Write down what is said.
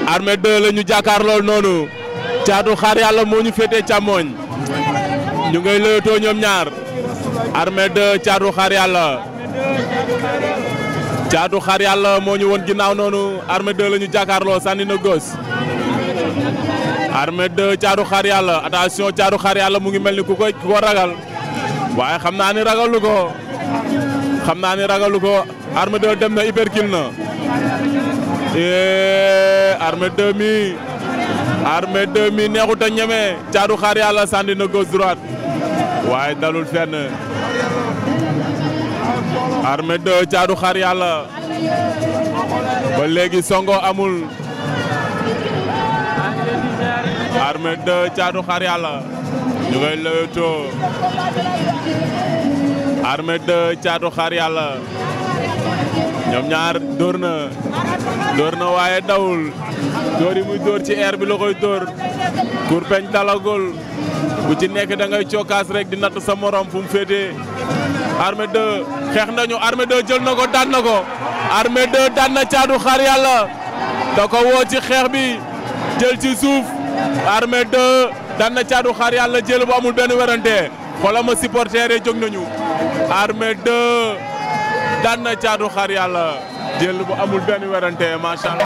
Armée 2 la ñu jàkkaarlool noonu Caatu Xaar Yàlla moo ñu féetee càmmooñ ñu ngay lëyatoo ñoom ñaar Armée 2 Caatu Xaar Yàlla Caatu Xaar Yàlla moo ñu won ginnaaw noonu Armée 2 la ñu jàkkaarloo sànni na gos Armée 2 Caatu Xaar Yàlla attention Caatu Xaar Yàlla mu ngi mel ni ku ko ragal waaye xam naa ni ragalu ko Armée 2 dem na hyperkill na Armée 2 mi neexut a ñeme Caatu Xaar Yàlla sànni na gauche droite waaye dalul fenn Armée 2 Caatu Xaar Yàlla ba léegi songo amul Armée 2 Caatu Xaar Yàlla ñu ngay lëwëtoo Armée 2 Caatu Xaar Yàlla ñoom ñaar dóor na waaye dawul dóor yi muy dóor ci air bi la koy dóor kurpeñ dalagul bu ci nekk da ngay cokkaas rek di natt sa morom fu mu féetee Armée 2 xeex nañu Armée 2 jël na ko daan na ko Armée 2 daan na Caatu Xaar Yàlla da ko woo ci xeex bi jël ci suuf Armée 2 daan na Caatu Xaar Yàlla jël bu amul benn werante xoolal ma supporter yi jóg nañu Armée 2 daan na Caatu Xaar Yàlla jël bu amul benn werante macha Allah.